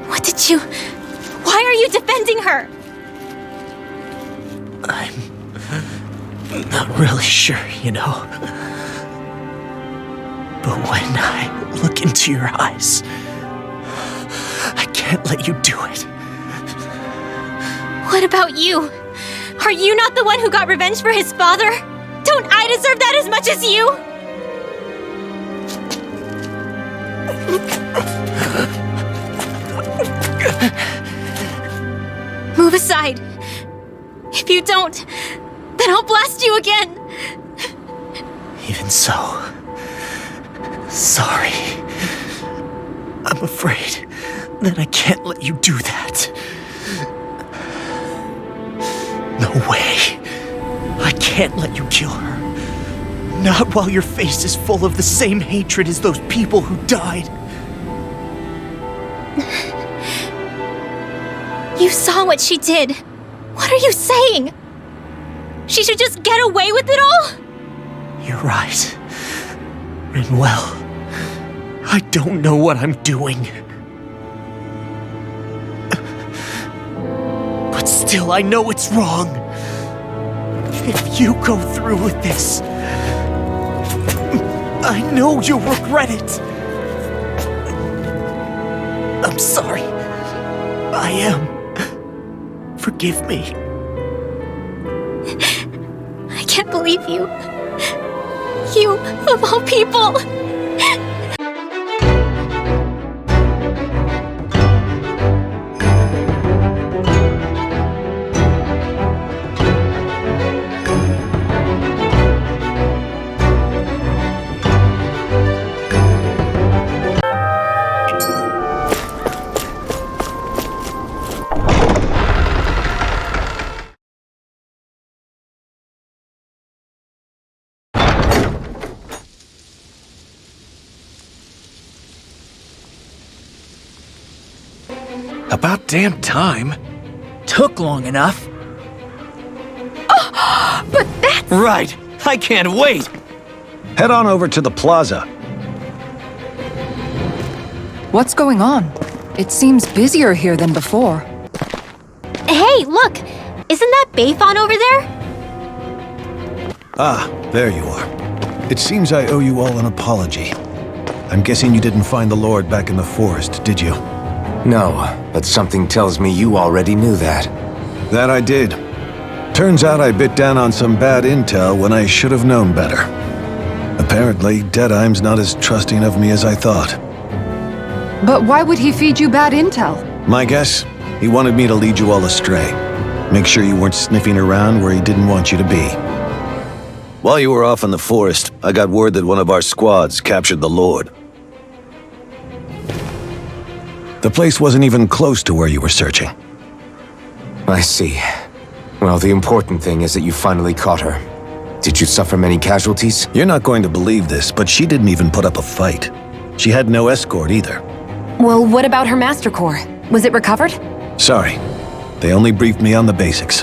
What did you... Why are you defending her? I'm not really sure, you know. But when I look into your eyes, I can't let you do it. What about you? Are you not the one who got revenge for his father? Don't I deserve that as much as you? Move aside. If you don't, then I'll blast you again. Even so, sorry. I'm afraid that I can't let you do that. No way. I can't let you kill her. Not while your face is full of the same hatred as those people who died. You saw what she did. What are you saying? She should just get away with it all? You're right. Rinwell, I don't know what I'm doing. But still, I know it's wrong. If you go through with this, I know you'll regret it. I'm sorry. I am. Forgive me. I can't believe you. You, of all people. About damn time. Took long enough. Oh, but that's... Right. I can't wait. Head on over to the plaza. What's going on? It seems busier here than before. Hey, look! Isn't that Bayfon over there? Ah, there you are. It seems I owe you all an apology. I'm guessing you didn't find the Lord back in the forest, did you? No, but something tells me you already knew that. That I did. Turns out I bit down on some bad intel when I should have known better. Apparently, Deadeye's not as trusting of me as I thought. But why would he feed you bad intel? My guess? He wanted me to lead you all astray. Make sure you weren't sniffing around where he didn't want you to be. While you were off in the forest, I got word that one of our squads captured the Lord. The place wasn't even close to where you were searching. I see. Well, the important thing is that you finally caught her. Did you suffer many casualties? You're not going to believe this, but she didn't even put up a fight. She had no escort either. Well, what about her master core? Was it recovered? Sorry. They only briefed me on the basics.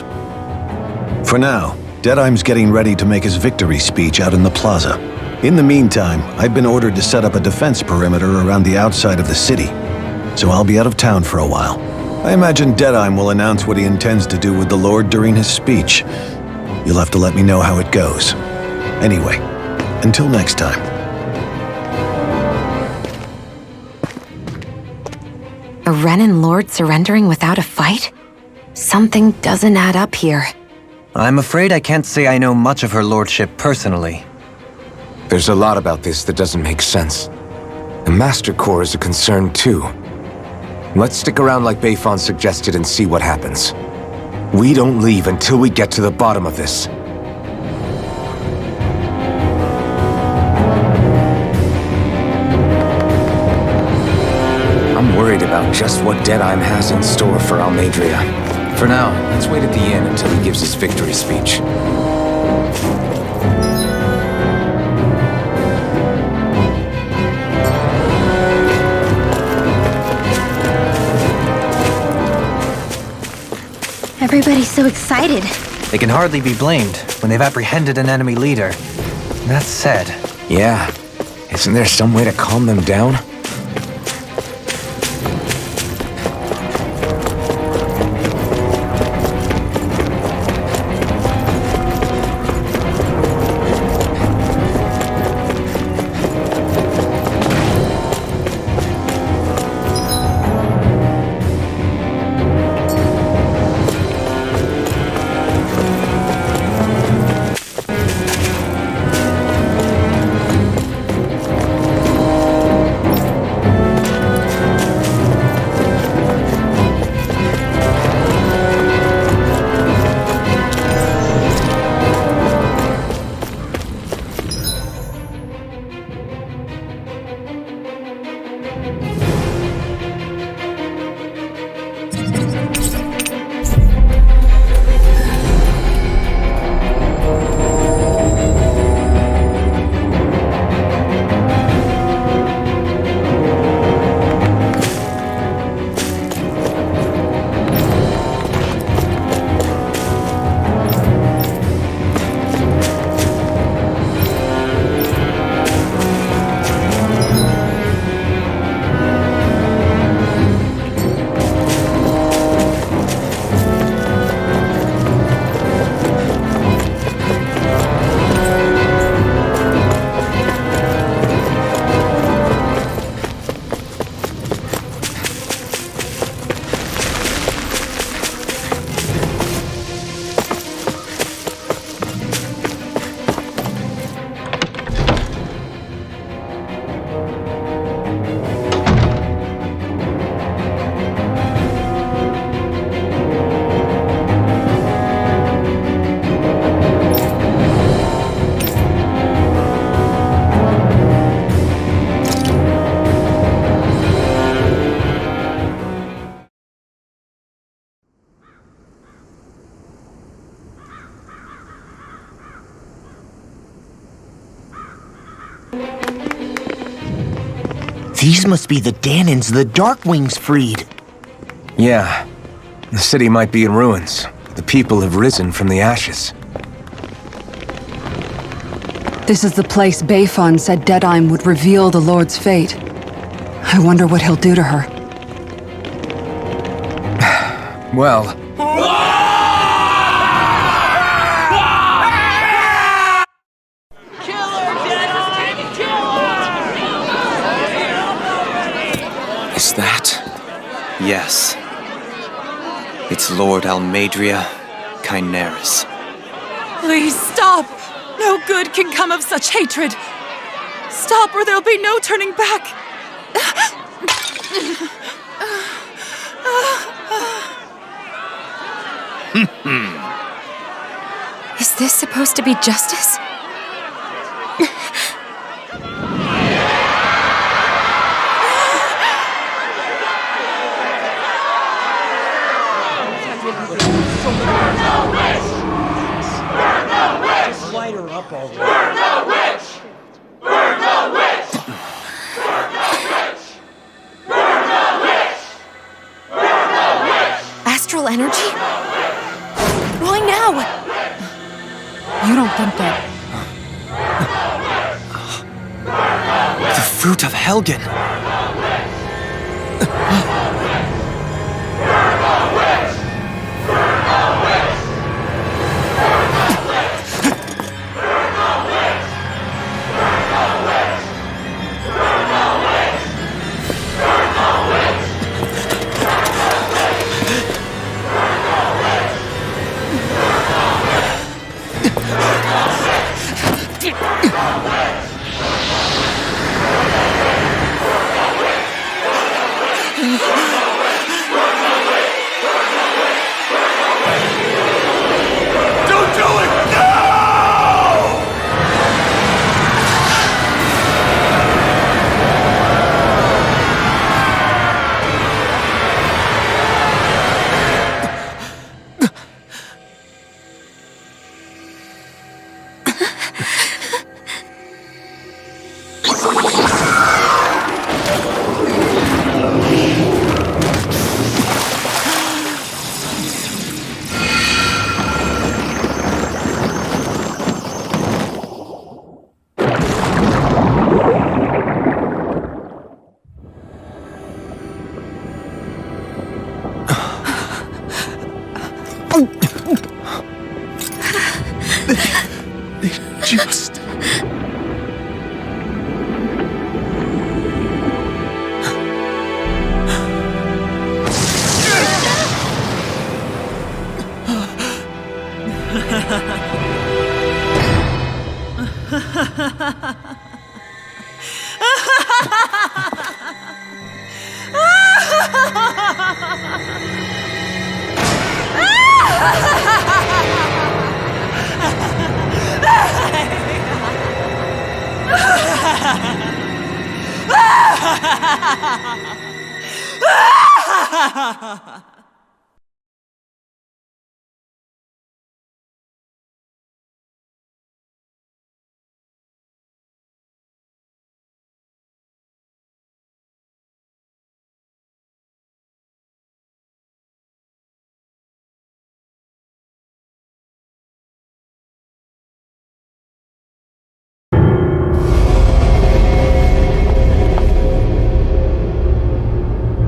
For now, Deadeye's getting ready to make his victory speech out in the plaza. In the meantime, I've been ordered to set up a defense perimeter around the outside of the city, so I'll be out of town for a while. I imagine Deadeye will announce what he intends to do with the Lord during his speech. You'll have to let me know how it goes. Anyway, until next time. A Renan Lord surrendering without a fight? Something doesn't add up here. I'm afraid I can't say I know much of her lordship personally. There's a lot about this that doesn't make sense. The Master Core is a concern too. Let's stick around like Bayfon suggested and see what happens. We don't leave until we get to the bottom of this. I'm worried about just what Deadeye has in store for Almadria. For now, let's wait at the inn until he gives his victory speech. Everybody's so excited. They can hardly be blamed when they've apprehended an enemy leader. That said... Yeah, it Isn't there some way to calm them down? These must be the Danons the Darkwings freed. Yeah. The city might be in ruins, but the people have risen from the ashes. This is the place Bayfon said Deadime would reveal the Lord's fate. I wonder what he'll do to her. Well... Is that? Yes. It's Lord Almadria Kynaris. Please stop! No good can come of such hatred! Stop or there'll be no turning back! Is this supposed to be justice? Astral energy? Why now? You don't think that... The fruit of Helgen!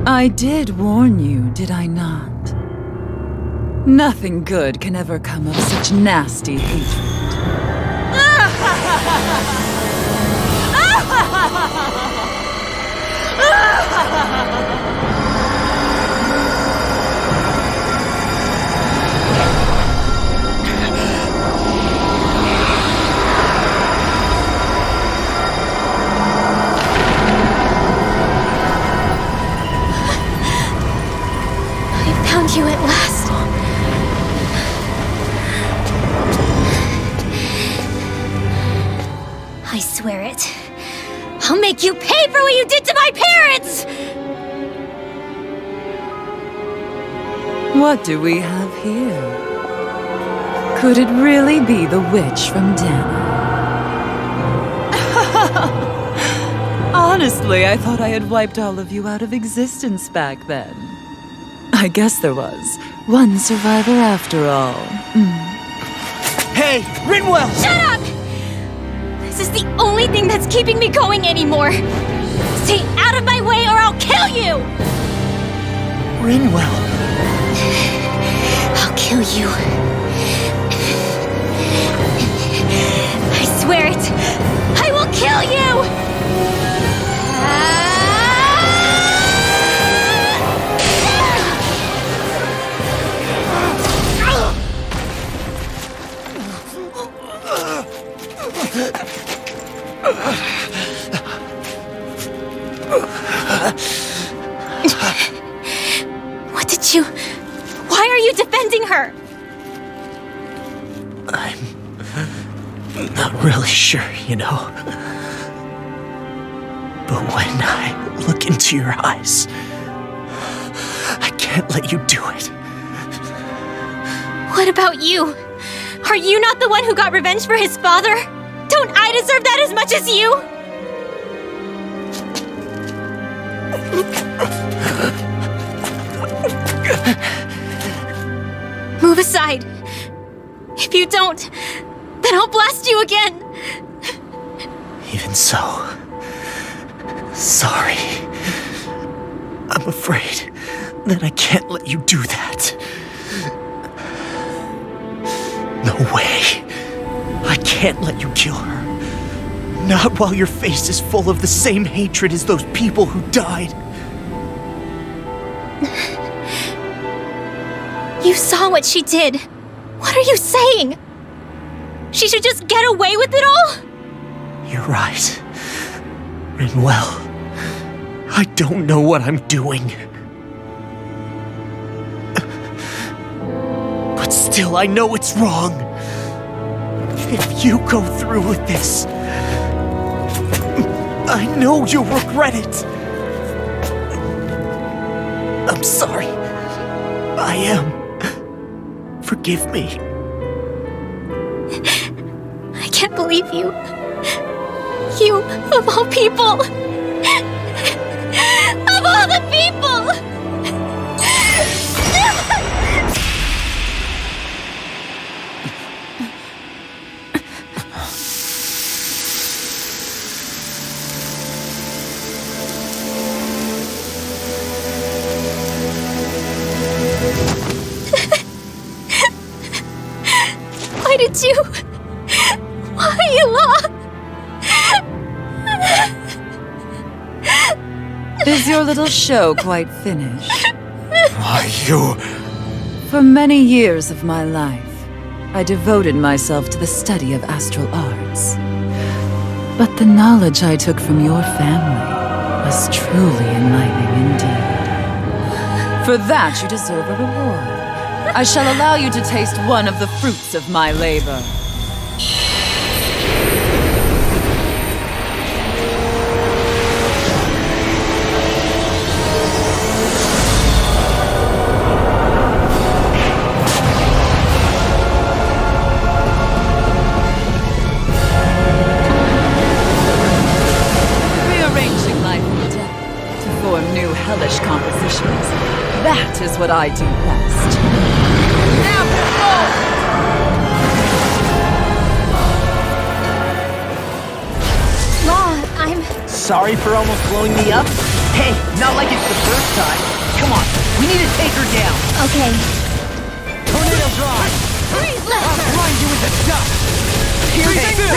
I did warn you, did I not? Nothing good can ever come of such nasty hatred. Found you at last. I swear it. I'll make you pay for what you did to my parents! What do we have here? Could it really be the witch from Dana? Honestly, I thought I had wiped all of you out of existence back then. I guess there was one survivor after all. Hey, Rinwell! Shut up! This is the only thing that's keeping me going anymore. Stay out of my way or I'll kill you! Rinwell. I'll kill you. I swear it. I will kill you! What did you... Why are you defending her? I'm not really sure, you know. But when I look into your eyes, I can't let you do it. What about you? Are you not the one who got revenge for his father? Don't I deserve that as much as you? Move aside. If you don't, then I'll blast you again. Even so, sorry. I'm afraid that I can't let you do that. No way. I can't let you kill her. Not while your face is full of the same hatred as those people who died. You saw what she did. What are you saying? She should just get away with it all? You're right. Rinwell, I don't know what I'm doing. But still, I know it's wrong. If you go through with this, I know you'll regret it. I'm sorry. I am. Forgive me. I can't believe you. You, of all people. Of all the people! Why did you... Why you lost? Is your little show quite finished? Why, you... For many years of my life, I devoted myself to the study of astral arts. But the knowledge I took from your family was truly enlightening indeed. For that, you deserve a reward. I shall allow you to taste one of the fruits of my labor. new hellish compositions. That is what I do best. Now I'm... Sorry for almost blowing me up? Hey, not like it's the first time. Come on, we need to take her down. Okay. Tornado drive! I'll grind you into dust! Here's this!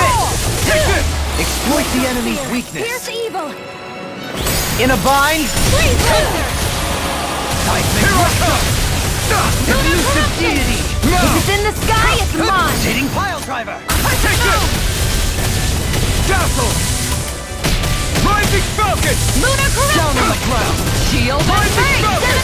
Exploit the enemy's weakness. Here's evil! In a bind? Seismic Russia! Elusive deity! If it's in the sky, it's mine! Rotating pile driver! I take it! Dazzle! Rising Falcon! Lunar corruption! Down on the ground! shield and Rising face! Falcon!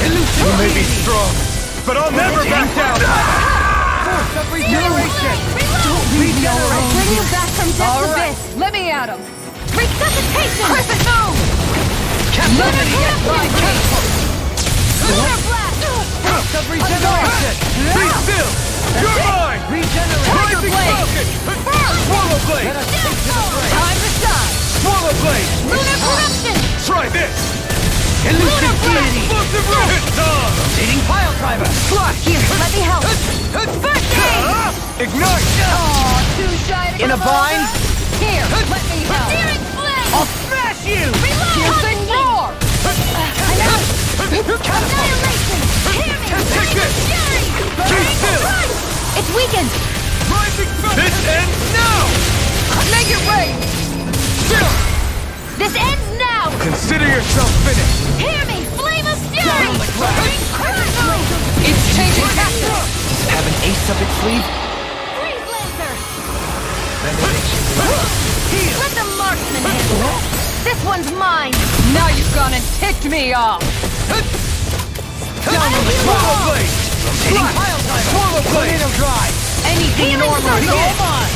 Elusive you may be strong, but I'll never back down! Force of regeneration! Don't leave me all alone! Bring you back from death's abyss! Let me at him! Resuscitation! Crescent moon! Captivity at my castle! Lunar blast! Force of regeneration! Be still! You're mine! Regenerate! Rising Falcon! Swallow Blade! Time to shine! Swallow Blade! Lunar corruption! Try this! Elusive deity! Explosive rocket! Rotating pile driver! Slash! Here, let me help! First aid! Ignite! Aw, too shy to In a come bind? over. Here, let me help! Searing flame! I'll smash you! Piercing roar! Annihilation! Hear me! Take this! Fury! Be still! It's weakened! Rising Falcon! This ends now! Make it rain! This ends now! Consider yourself finished! Hear me! Flame of fury! It's changing tactics! Have an ace up its sleeve? Freeze laser! Heal! Let the marksman handle it! This one's mine! Now you've gone and ticked me off! Down on the Swallow Blade! Rotating pile driver! Swallow Blade! Tornado drive! Anything in Healing armor is circle! all mine!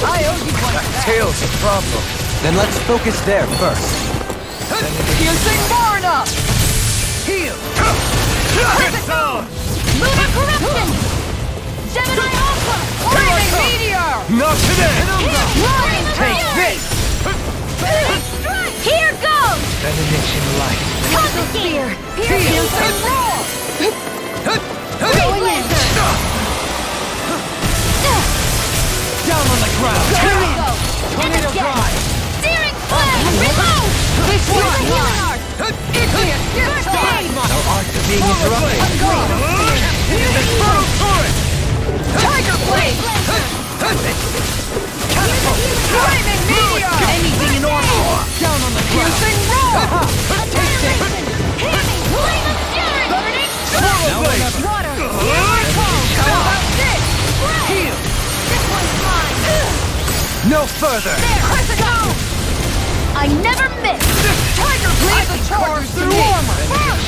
I owe you one back! Tail's a problem. Then let's focus there first. Piercing Barna! Heal! It's on! Lunar corruption! Gemini Alpha! Flaming meteor! Not today! Roaring Take fire! this! Strike! Here goes! Benediction light! Cosmic Spear! Piercing roar! Freeze laser! Down on the ground! Here we go! Tornado drive! Searing flame! Reload! This Use the one! healing art! Idiot! Get First time! aid! No art to being interrupted! I'm gone! Infernal Torrent! Tiger blade! Flaming meteor! Anything in order! Down on the ground! Piercing roar! Annihilation! Hear me! Flame of fury! Burning Swallow Blade! water! How about this? Heal! This one's mine! No further! There! Go! I never miss! Tiger blade the charge through armor!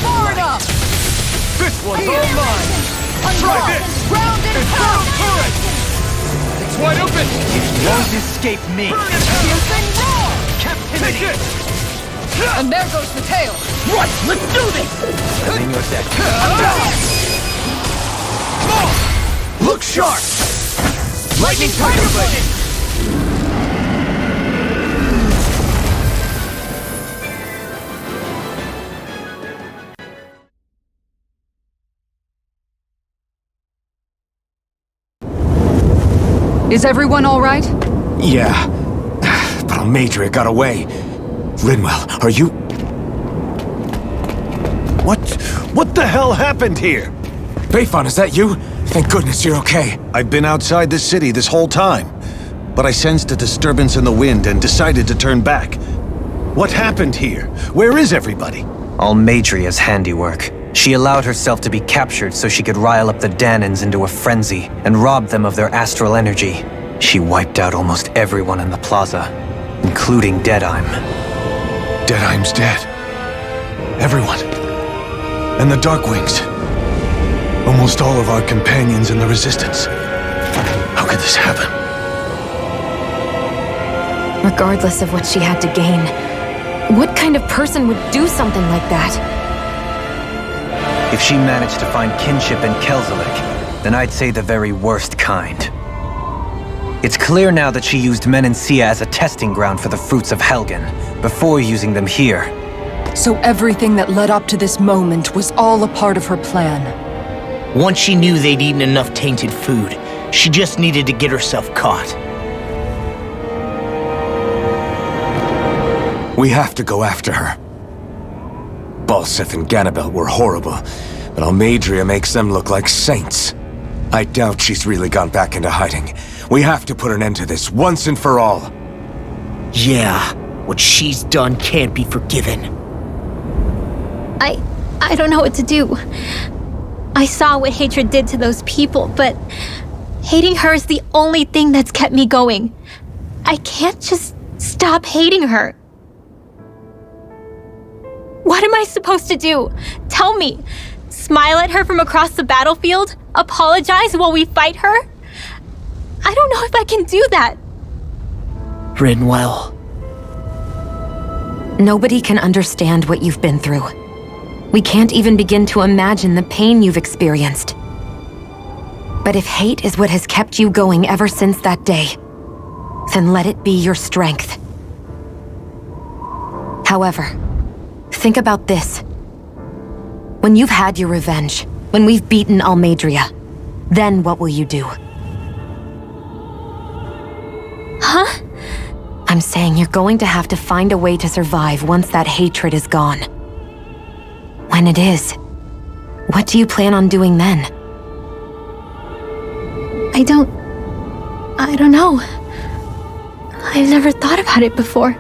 Far enough! This one's all mine! Try this! Grounded Infernal power! Torrent! It's wide open! It won't escape me! Piercing roar! Take it! And there goes the tail! Right, let's do this! Filling your deck. Look sharp! Lightning Tiger Blade! Is everyone all right? Yeah. But Almadria got away. Linwell, are you... What the hell happened here? Bayfon, is that you? Thank goodness you're okay. I've been outside the city this whole time, but I sensed a disturbance in the wind and decided to turn back. What happened here? Where is everybody? Almadria's handiwork. She allowed herself to be captured so she could rile up the Danans into a frenzy and rob them of their astral energy. She wiped out almost everyone in the plaza, including Deadime. Deadime's dead. Everyone. And the Darkwings. Almost all of our companions in the Resistance. How could this happen? Regardless of what she had to gain, what kind of person would do something like that? If she managed to find kinship in Kelzelik, then I'd say the very worst kind. It's clear now that she used Menancia as a testing ground for the fruits of Helgen, before using them here. So everything that led up to this moment was all a part of her plan. Once she knew they'd eaten enough tainted food, she just needed to get herself caught. We have to go after her. Balseth and Ganabel were horrible, but Almadria makes them look like saints. I doubt she's really gone back into hiding. We have to put an end to this once and for all. Yeah, what she's done can't be forgiven. I don't know what to do. I saw what hatred did to those people, but hating her is the only thing that's kept me going. I can't just stop hating her. What am I supposed to do? Tell me. Smile at her from across the battlefield? Apologize while we fight her? I don't know if I can do that. Rinwell. Nobody can understand what you've been through. We can't even begin to imagine the pain you've experienced. But if hate is what has kept you going ever since that day, then let it be your strength. However, think about this. When you've had your revenge, when we've beaten Almadria, then what will you do? Huh? I'm saying you're going to have to find a way to survive once that hatred is gone. When it is, what do you plan on doing then? I don't know. I've never thought about it before.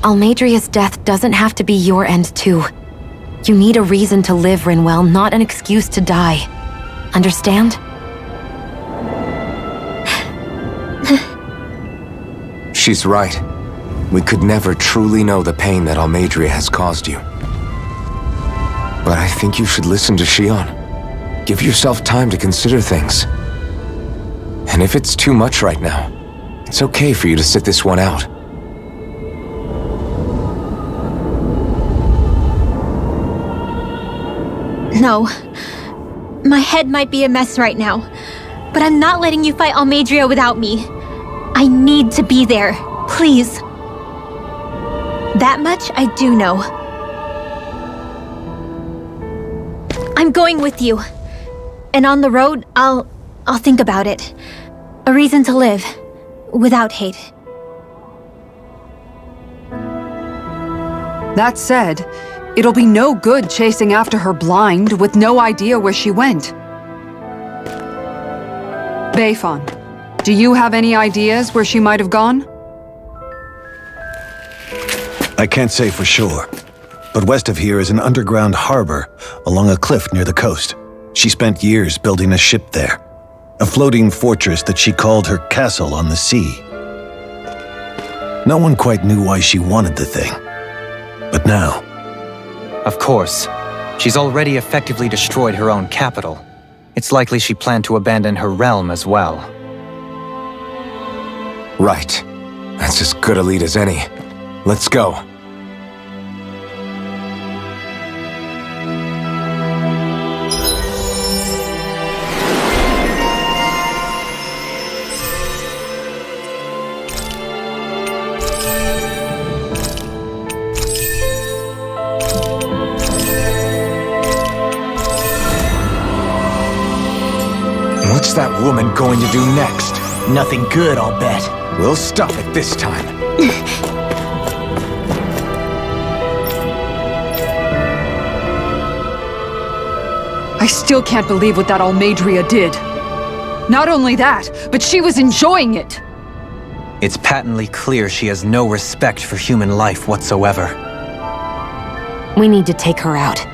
Almadria's death doesn't have to be your end too. You need a reason to live, Rinwell, not an excuse to die. Understand? She's right. We could never truly know the pain that Almadria has caused you. But I think you should listen to Shion. Give yourself time to consider things. And if it's too much right now, it's okay for you to sit this one out. No. My head might be a mess right now, but I'm not letting you fight Almadria without me. I need to be there, please. That much I do know. I'm going with you. And on the road, I'll think about it. A reason to live, without hate. That said, it'll be no good chasing after her blind with no idea where she went. Bayfon, do you have any ideas where she might have gone? I can't say for sure, but west of here is an underground harbor along a cliff near the coast. She spent years building a ship there, a floating fortress that she called her castle on the sea. No one quite knew why she wanted the thing, but now... Of course. She's already effectively destroyed her own capital. It's likely she planned to abandon her realm as well. Right. That's as good a lead as any. Let's go. What's that woman going to do next? Nothing good, I'll bet. We'll stop it this time. I still can't believe what that Almadria did. Not only that, but she was enjoying it. It's patently clear she has no respect for human life whatsoever. We need to take her out.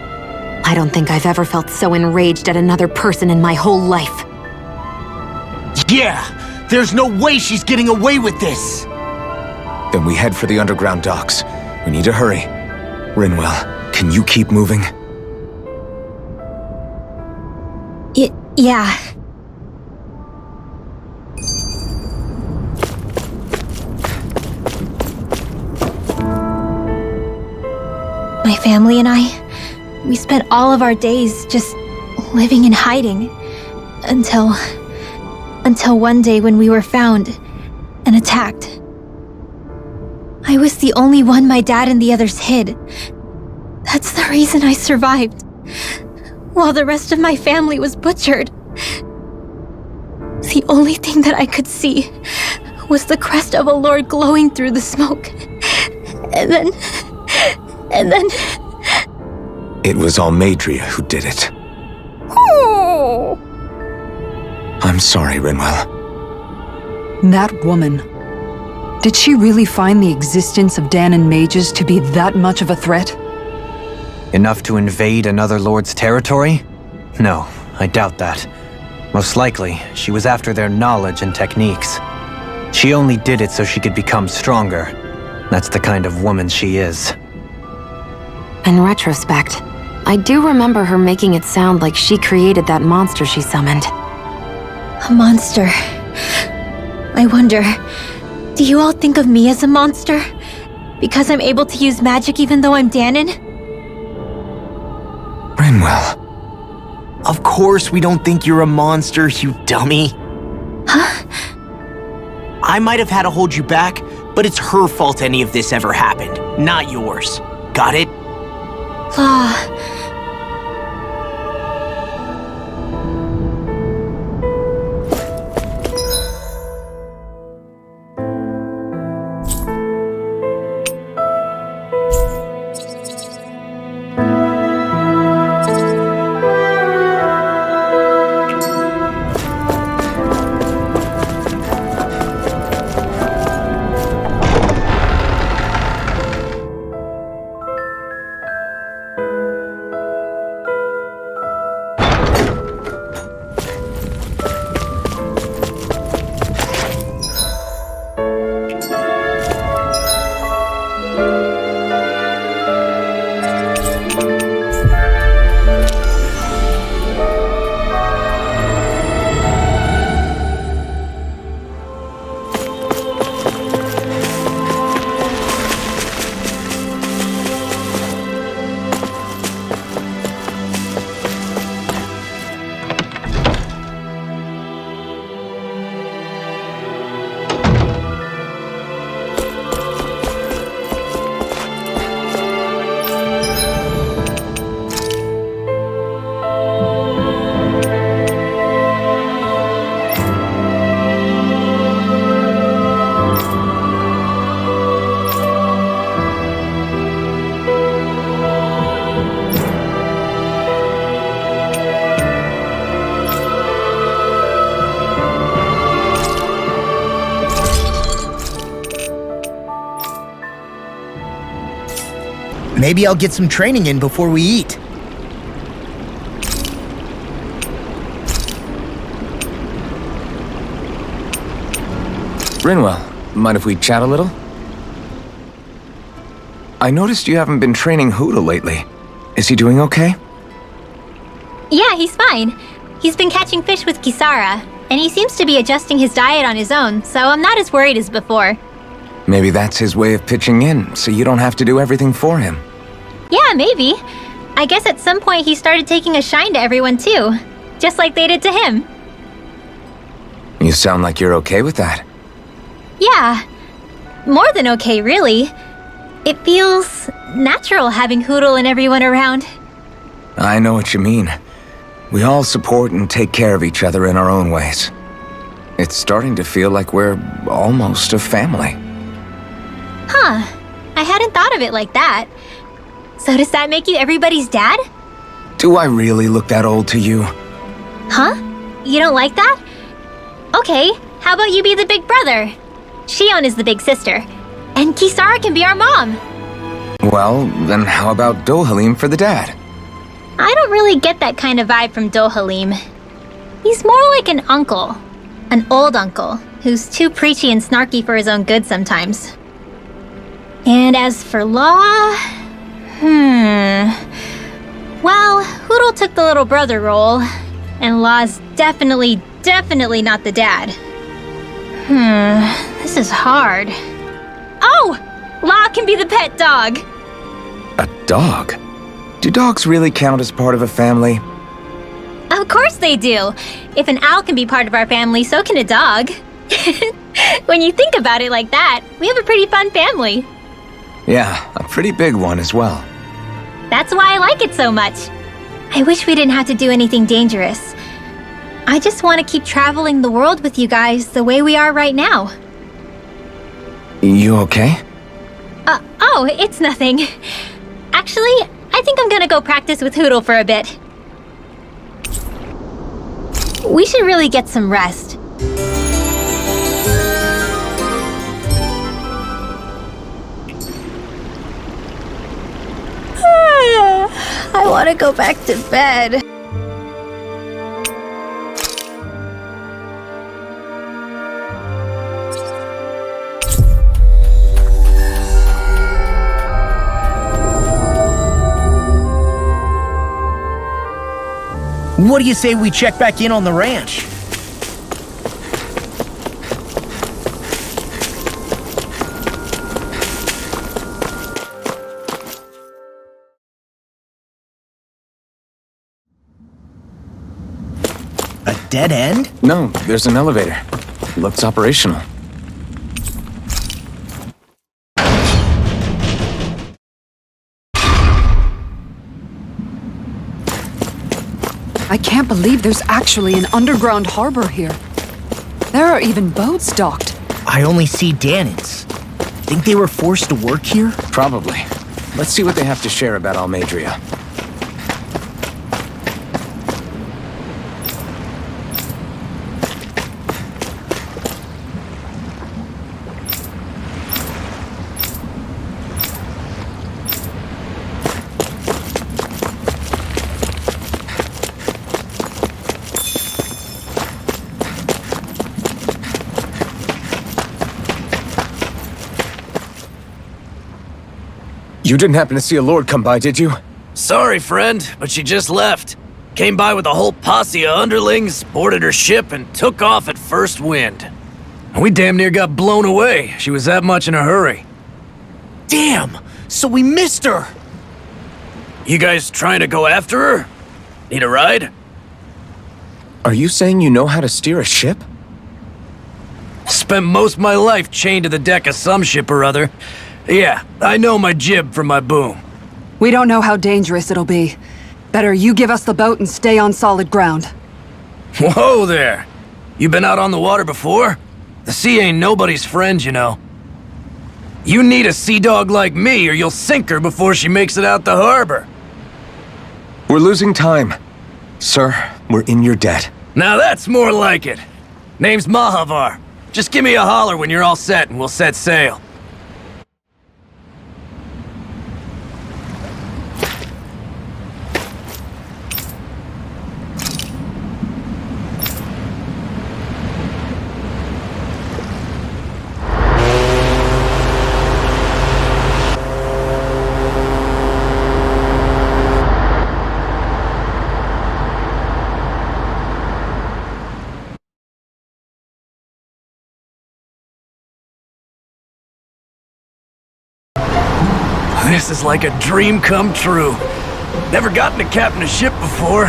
I don't think I've ever felt so enraged at another person in my whole life. Yeah! There's no way she's getting away with this! Then we head for the underground docks. We need to hurry. Rinwell, can you keep moving? Yeah. My family and I, we spent all of our days just living in hiding until one day when we were found and attacked. I was the only one my dad and the others hid. That's the reason I survived, while the rest of my family was butchered. The only thing that I could see was the crest of a lord glowing through the smoke. And then... It was Almadria who did it. Oh. I'm sorry, Rinwell. That woman. Did she really find the existence of Danon mages to be that much of a threat? Enough to invade another lord's territory? No, I doubt that. Most likely, she was after their knowledge and techniques. She only did it so she could become stronger. That's the kind of woman she is. In retrospect, I do remember her making it sound like she created that monster she summoned. A monster. I wonder, do you all think of me as a monster? Because I'm able to use magic even though I'm Danon? Rinwell. Of course we don't think you're a monster, you dummy. Huh? I might have had to hold you back, but it's her fault any of this ever happened, not yours. Got it? Law. Maybe I'll get some training in before we eat. Rinwell, mind if we chat a little? I noticed you haven't been training Huda lately. Is he doing okay? Yeah, he's fine. He's been catching fish with Kisara, and he seems to be adjusting his diet on his own, so I'm not as worried as before. Maybe that's his way of pitching in, so you don't have to do everything for him. Yeah, maybe. I guess at some point he started taking a shine to everyone too, just like they did to him. You sound like you're okay with that. Yeah, more than okay, really. It feels natural having Hoodle and everyone around. I know what you mean. We all support and take care of each other in our own ways. It's starting to feel like we're almost a family. Huh, I hadn't thought of it like that. So does that make you everybody's dad? Do I really look that old to you? Huh? You don't like that? Okay, how about you be the big brother? Shion is the big sister, and Kisara can be our mom. Well, then how about Dohalim for the dad? I don't really get that kind of vibe from Dohalim. He's more like an uncle. An old uncle, who's too preachy and snarky for his own good sometimes. And as for Law... Well, Hoodle took the little brother role, and Law's definitely not the dad. This is hard. Oh! Law can be the pet dog! A dog? Do dogs really count as part of a family? Of course they do! If an owl can be part of our family, so can a dog. When you think about it like that, we have a pretty fun family. Yeah, a pretty big one as well. That's why I like it so much. I wish we didn't have to do anything dangerous. I just want to keep traveling the world with you guys the way we are right now. You okay? Oh, it's nothing. Actually, I think I'm gonna go practice with Hootle for a bit. We should really get some rest. I want to go back to bed. What do you say we check back in on the ranch? A dead end? No, there's an elevator. Looks operational. I can't believe there's actually an underground harbor here. There are even boats docked. I only see Danans. Think they were forced to work here? Probably. Let's see what they have to share about Almadria. You didn't happen to see a lord come by, did you? Sorry, friend, but she just left. Came by with a whole posse of underlings, boarded her ship, and took off at first wind. We damn near got blown away. She was that much in a hurry. Damn! So we missed her! You guys trying to go after her? Need a ride? Are you saying you know how to steer a ship? Spent most of my life chained to the deck of some ship or other. Yeah, I know my jib from my boom. We don't know how dangerous it'll be. Better you give us the boat and stay on solid ground. Whoa there! You been out on the water before? The sea ain't nobody's friend, you know. You need a sea dog like me or you'll sink her before she makes it out the harbor. We're losing time. Sir, we're in your debt. Now that's more like it. Name's Mahavar. Just give me a holler when you're all set and we'll set sail. This is like a dream come true. Never gotten to captain a ship before.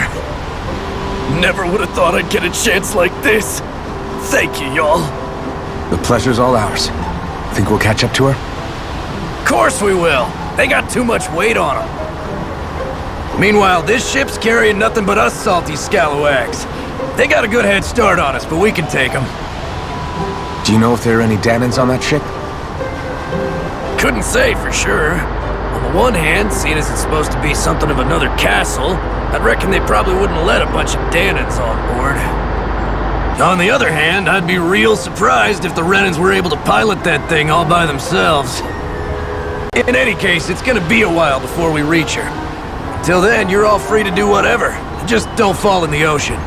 Never would have thought I'd get a chance like this. Thank you, y'all. The pleasure's all ours. Think we'll catch up to her? Course we will. They got too much weight on them. Meanwhile, this ship's carrying nothing but us salty scalawags. They got a good head start on us, but we can take them. Do you know if there are any Danans on that ship? Couldn't say for sure. On the one hand, seeing as it's supposed to be something of another castle, I'd reckon they probably wouldn't let a bunch of Danans on board. On the other hand, I'd be real surprised if the Renans were able to pilot that thing all by themselves. In any case, it's gonna be a while before we reach her. Till then, you're all free to do whatever. Just don't fall in the ocean.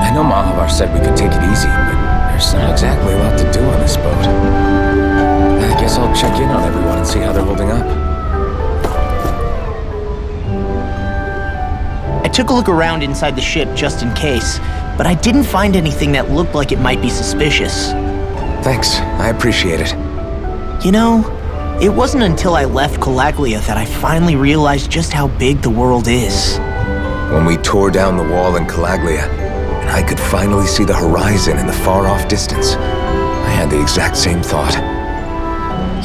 I know Mahavar said we could take it easy, but there's not exactly a lot to do on this boat. I guess I'll check in on everyone and see how they're holding up. I took a look around inside the ship just in case, but I didn't find anything that looked like it might be suspicious. Thanks, I appreciate it. You know, it wasn't until I left Calaglia that I finally realized just how big the world is. When we tore down the wall in Calaglia, and I could finally see the horizon in the far-off distance, I had had the exact same thought.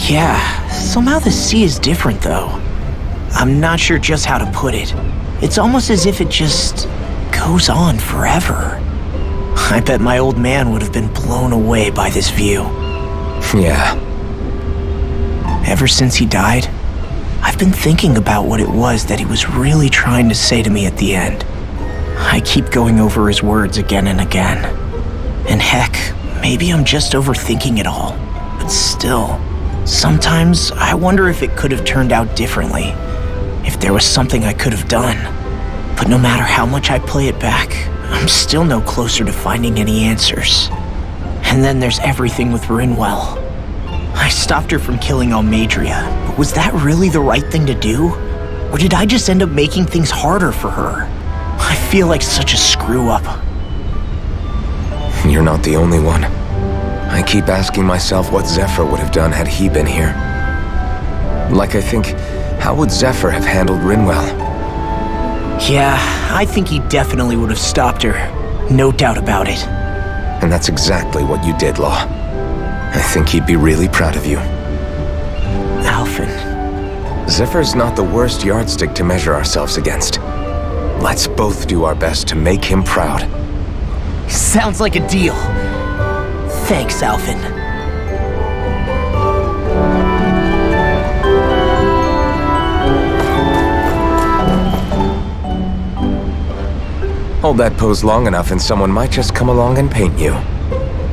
Yeah, somehow the sea is different though. I'm not sure just how to put it. It's almost as if it just goes on forever. I bet my old man would have been blown away by this view. Yeah. Ever since he died, I've been thinking about what it was that he was really trying to say to me at the end. I keep going over his words again and again. And heck, maybe I'm just overthinking it all. But still, sometimes I wonder if it could have turned out differently. If there was something I could have done. But no matter how much I play it back, I'm still no closer to finding any answers. And then there's everything with Rinwell. I stopped her from killing Almadria, but was that really the right thing to do? Or did I just end up making things harder for her? I feel like such a screw-up. You're not the only one. I keep asking myself what Zephyr would have done had he been here. Like I think, how would Zephyr have handled Rinwell? Yeah, I think he definitely would have stopped her. No doubt about it. And that's exactly what you did, Law. I think he'd be really proud of you. Alphen. Zephyr's not the worst yardstick to measure ourselves against. Let's both do our best to make him proud. Sounds like a deal. Thanks, Alphen. Hold that pose long enough and someone might just come along and paint you.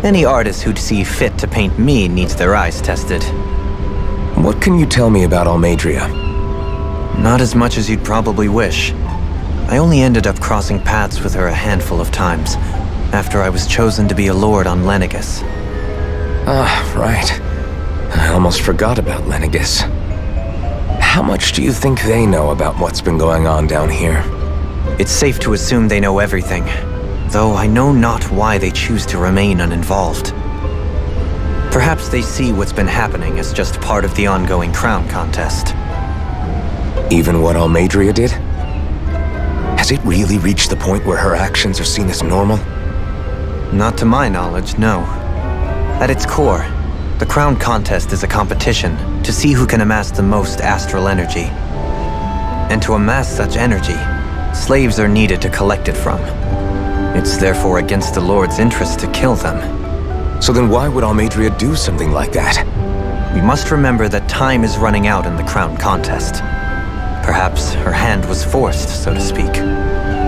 Any artist who'd see fit to paint me needs their eyes tested. What can you tell me about Almadria? Not as much as you'd probably wish. I only ended up crossing paths with her a handful of times, after I was chosen to be a lord on Lenegus. Ah, right. I almost forgot about Lenegus. How much do you think they know about what's been going on down here? It's safe to assume they know everything, though I know not why they choose to remain uninvolved. Perhaps they see what's been happening as just part of the ongoing crown contest. Even what Almadria did? Has it really reached the point where her actions are seen as normal? Not to my knowledge, no. At its core, the crown contest is a competition to see who can amass the most astral energy. And to amass such energy, slaves are needed to collect it from. It's therefore against the Lord's interest to kill them. So then why would Almadria do something like that? We must remember that time is running out in the crown contest. Perhaps her hand was forced, so to speak.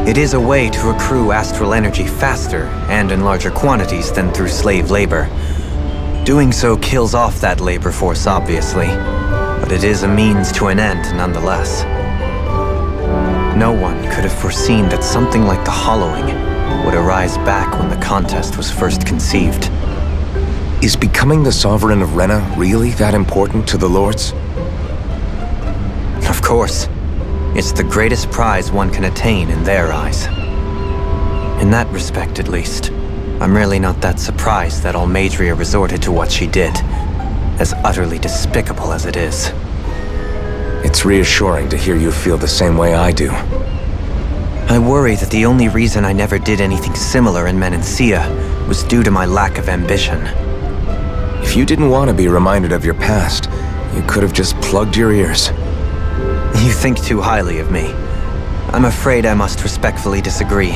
It is a way to accrue astral energy faster and in larger quantities than through slave labor. Doing so kills off that labor force, obviously, but it is a means to an end nonetheless. No one could have foreseen that something like the Hollowing would arise back when the contest was first conceived. Is becoming the Sovereign of Renna really that important to the Lords? Of course. It's the greatest prize one can attain in their eyes. In that respect, at least, I'm really not that surprised that Almadria resorted to what she did, as utterly despicable as it is. It's reassuring to hear you feel the same way I do. I worry that the only reason I never did anything similar in Menancia was due to my lack of ambition. If you didn't want to be reminded of your past, you could have just plugged your ears. You think too highly of me. I'm afraid I must respectfully disagree.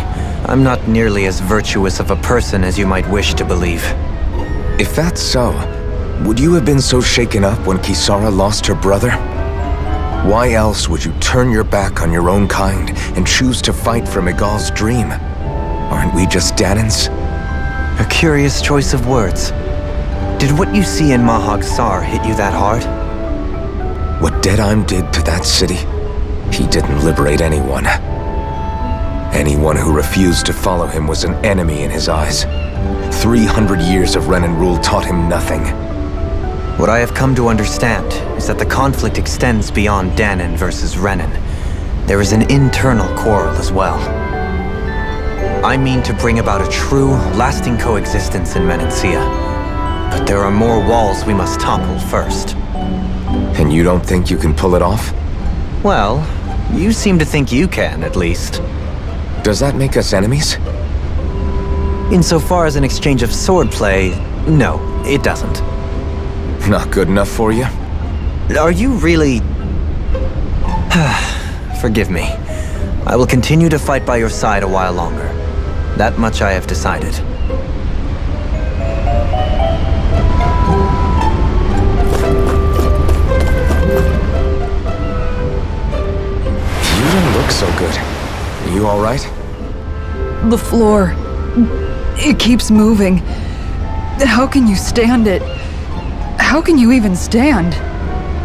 I'm not nearly as virtuous of a person as you might wish to believe. If that's so, would you have been so shaken up when Kisara lost her brother? Why else would you turn your back on your own kind and choose to fight for Miguel's dream? Aren't we just Danans? A curious choice of words. Did what you see in Mahag Sar hit you that hard? What Deadheim did to that city, he didn't liberate anyone. Anyone who refused to follow him was an enemy in his eyes. 300 years of Renan rule taught him nothing. What I have come to understand is that the conflict extends beyond Danan versus Renan. There is an internal quarrel as well. I mean to bring about a true, lasting coexistence in Menancia. But there are more walls we must topple first. And you don't think you can pull it off? Well, you seem to think you can, at least. Does that make us enemies? Insofar as an exchange of swordplay, no, it doesn't. Not good enough for you? Are you really... Forgive me. I will continue to fight by your side a while longer. That much I have decided. You don't look so good. Are you all right? The floor. It keeps moving. How can you stand it? How can you even stand?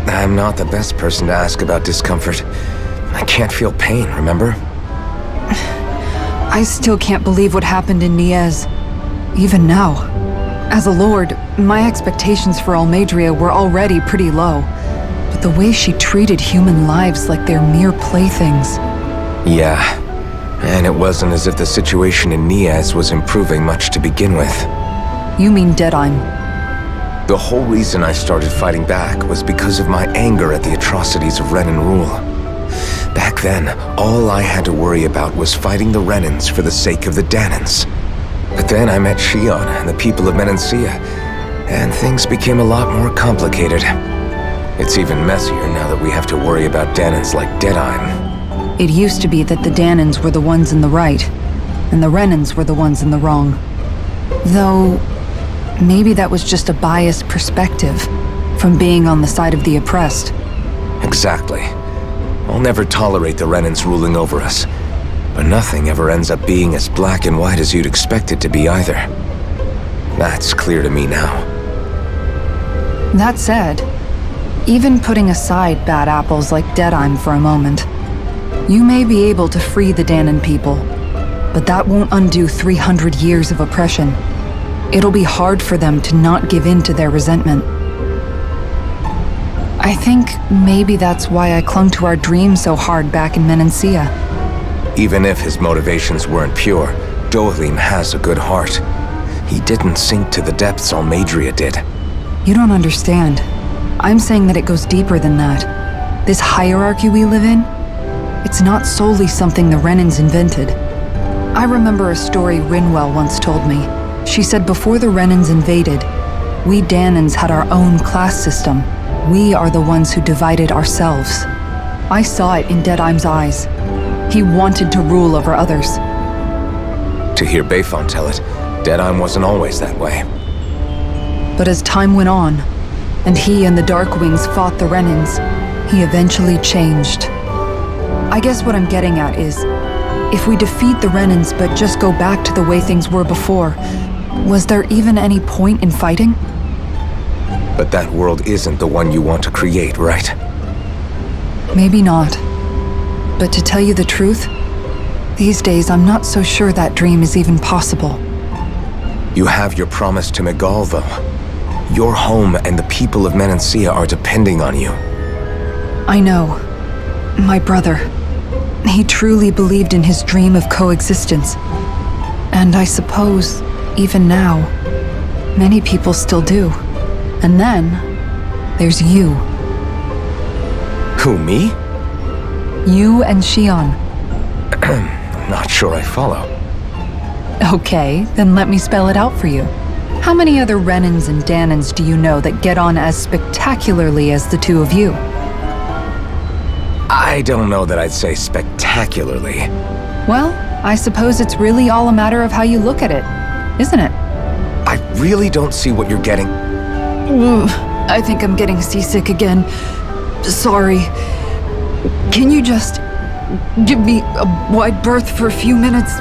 I'm not the best person to ask about discomfort. I can't feel pain, remember? I still can't believe what happened in Niez. Even now. As a lord, my expectations for Almadria were already pretty low. But the way she treated human lives like they're mere playthings. Yeah. And it wasn't as if the situation in Niez was improving much to begin with. You mean Deadheim? The whole reason I started fighting back was because of my anger at the atrocities of Renan rule. Back then, all I had to worry about was fighting the Renans for the sake of the Danans. But then I met Shion and the people of Menancia, and things became a lot more complicated. It's even messier now that we have to worry about Danans like Deadheim. It used to be that the Danans were the ones in the right, and the Renans were the ones in the wrong. Though, maybe that was just a biased perspective from being on the side of the oppressed. Exactly. I'll never tolerate the Renans ruling over us, but nothing ever ends up being as black and white as you'd expect it to be either. That's clear to me now. That said, even putting aside bad apples like Deadheim for a moment, you may be able to free the Danan people, but that won't undo 300 years of oppression. It'll be hard for them to not give in to their resentment. I think maybe that's why I clung to our dream so hard back in Menancia. Even if his motivations weren't pure, Dohalim has a good heart. He didn't sink to the depths Almadria did. You don't understand. I'm saying that it goes deeper than that. This hierarchy we live in, it's not solely something the Renans invented. I remember a story Rinwell once told me. She said before the Renans invaded, we Danans had our own class system. We are the ones who divided ourselves. I saw it in Deadheim's eyes. He wanted to rule over others. To hear Bayfon tell it, Deadheim wasn't always that way. But as time went on, and he and the Darkwings fought the Renans, he eventually changed. I guess what I'm getting at is, if we defeat the Renans but just go back to the way things were before, was there even any point in fighting? But that world isn't the one you want to create, right? Maybe not. But to tell you the truth, these days I'm not so sure that dream is even possible. You have your promise to Megal, though. Your home and the people of Menancia are depending on you. I know. My brother. He truly believed in his dream of coexistence. And I suppose, even now, many people still do. And then, there's you. Who, me? You and Shion. Not sure I follow. Okay, then let me spell it out for you. How many other Renans and Danans do you know that get on as spectacularly as the two of you? I don't know that I'd say spectacularly. Well, I suppose it's really all a matter of how you look at it, isn't it? I really don't see what you're getting. I think I'm getting seasick again. Sorry. Can you just give me a wide berth for a few minutes?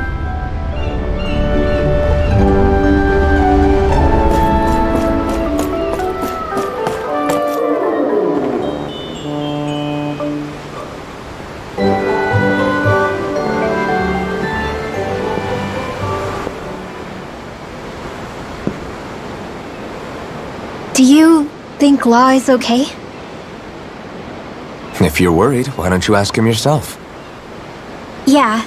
Do you think Law is okay? If you're worried, why don't you ask him yourself? Yeah.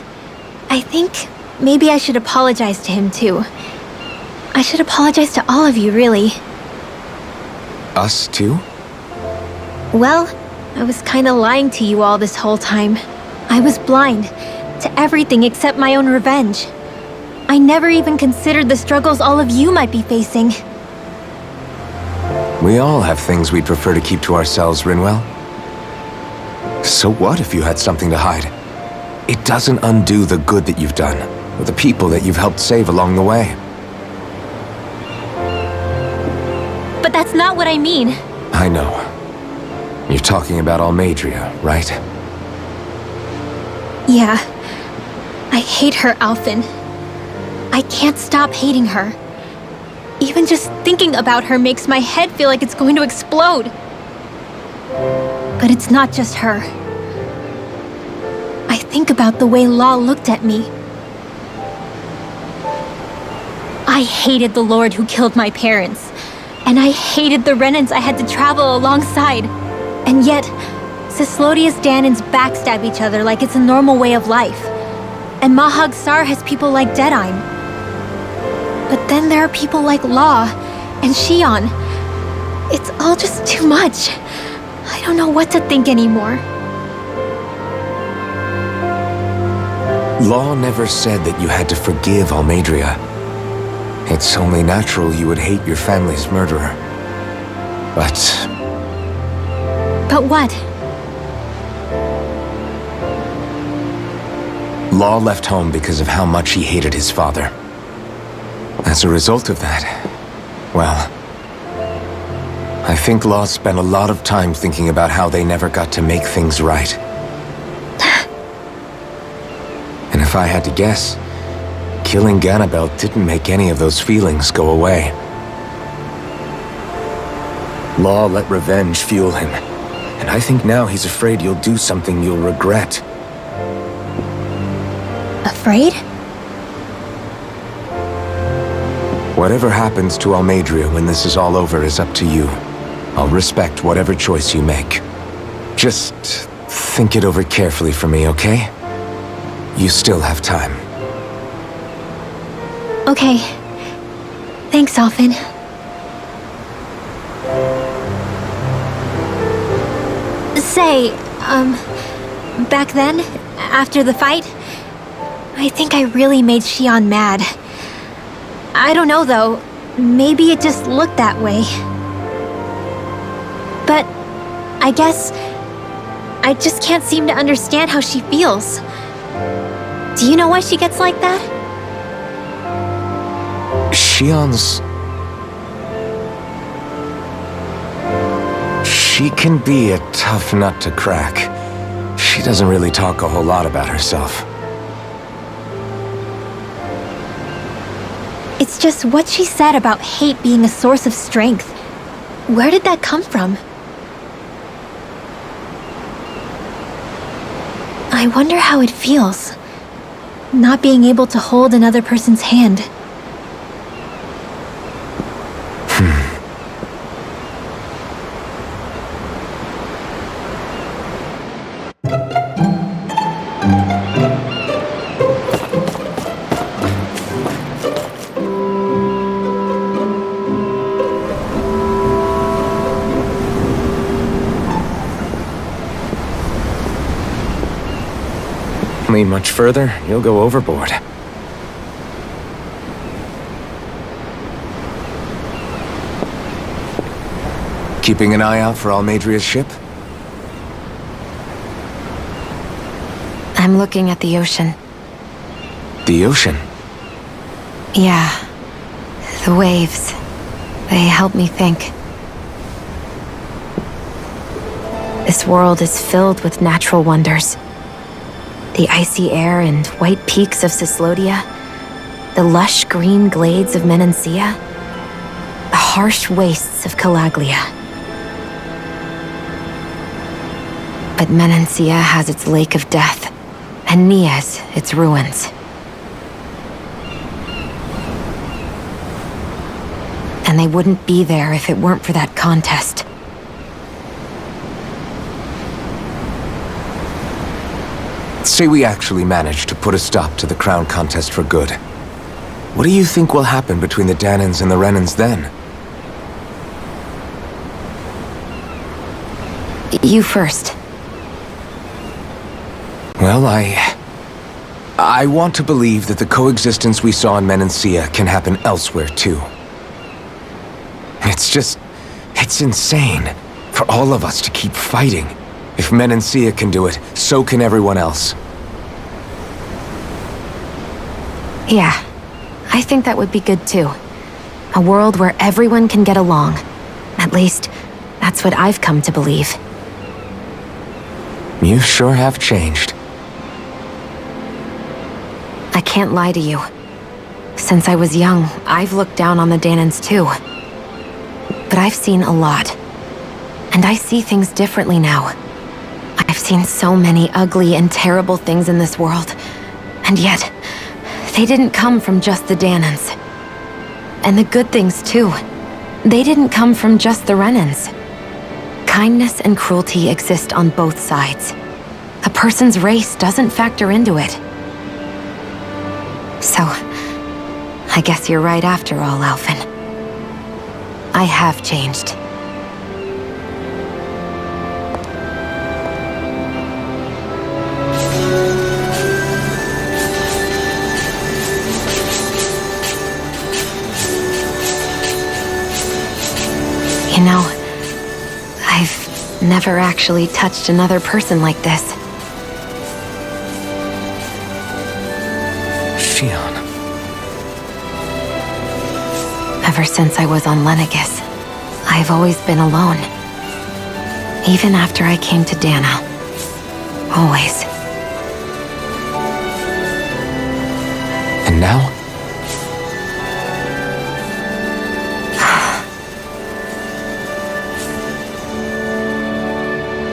I think maybe I should apologize to him too. I should apologize to all of you, really. Us too? Well, I was kinda lying to you all this whole time. I was blind to everything except my own revenge. I never even considered the struggles all of you might be facing. We all have things we'd prefer to keep to ourselves, Rinwell. So what if you had something to hide? It doesn't undo the good that you've done, or the people that you've helped save along the way. But that's not what I mean. I know. You're talking about Almadria, right? Yeah. I hate her, Alphen. I can't stop hating her. Even just thinking about her makes my head feel like it's going to explode. But it's not just her. I think about the way Law looked at me. I hated the Lord who killed my parents. And I hated the Renans I had to travel alongside. And yet, Cislodia's Danans backstab each other like it's a normal way of life. And Mahag Sar has people like Deadime. But then there are people like Law and Shion. It's all just too much. I don't know what to think anymore. Law never said that you had to forgive Almadria. It's only natural you would hate your family's murderer. But what? Law left home because of how much he hated his father. As a result of that, well, I think Law spent a lot of time thinking about how they never got to make things right. And if I had to guess, killing Ganabel didn't make any of those feelings go away. Law let revenge fuel him, and I think now he's afraid you'll do something you'll regret. Afraid? Whatever happens to Almadria when this is all over is up to you. I'll respect whatever choice you make. Just think it over carefully for me, okay? You still have time. Okay. Thanks, Alphen. Say, back then, after the fight, I think I really made Shion mad. I don't know, though. Maybe it just looked that way. But I guess I just can't seem to understand how she feels. Do you know why she gets like that? Shion's... She can be a tough nut to crack. She doesn't really talk a whole lot about herself. It's just what she said about hate being a source of strength. Where did that come from? I wonder how it feels, not being able to hold another person's hand. Lean much further, you'll go overboard. Keeping an eye out for Almadria's ship? I'm looking at the ocean. The ocean? Yeah. The waves. They help me think. This world is filled with natural wonders. The icy air and white peaks of Cislodia, the lush green glades of Menancia, the harsh wastes of Calaglia. But Menancia has its lake of death, and Nias its ruins. And they wouldn't be there if it weren't for that contest. Say we actually manage to put a stop to the crown contest for good. What do you think will happen between the Danans and the Renans then? You first. Well, I want to believe that the coexistence we saw in Menancia can happen elsewhere too. It's It's insane for all of us to keep fighting. If Menancia can do it, so can everyone else. Yeah, I think that would be good too. A world where everyone can get along. At least, that's what I've come to believe. You sure have changed. I can't lie to you. Since I was young, I've looked down on the Danans too. But I've seen a lot. And I see things differently now. I've seen so many ugly and terrible things in this world. And yet, they didn't come from just the Danans. And the good things too. They didn't come from just the Renans. Kindness and cruelty exist on both sides. A person's race doesn't factor into it. So, I guess you're right after all, Alphen. I have changed. You know, I've never actually touched another person like this. Shion. Ever since I was on Lenegis, I've always been alone. Even after I came to Dana. Always. And now?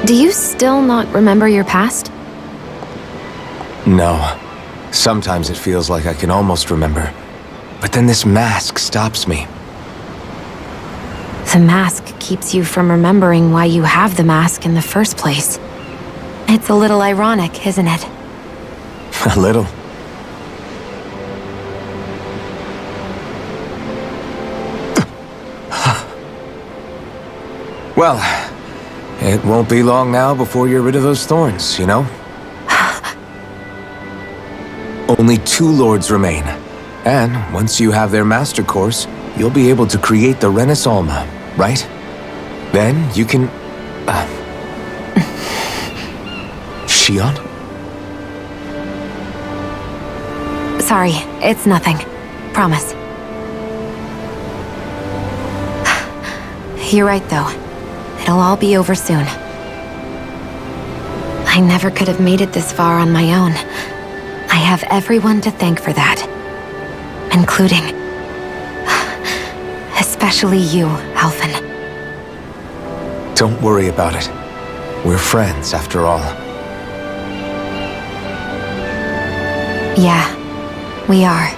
Do you still not remember your past? No. Sometimes it feels like I can almost remember. But then this mask stops me. The mask keeps you from remembering why you have the mask in the first place. It's a little ironic, isn't it? A little. Well, it won't be long now before you're rid of those thorns, you know? Only 2 lords remain. And once you have their master course, you'll be able to create the Renis Alma, right? Then you can... Shion? Sorry, it's nothing. Promise. You're right, though. It'll all be over soon. I never could have made it this far on my own. I have everyone to thank for that. Including... especially you, Alphen. Don't worry about it. We're friends, after all. Yeah, we are.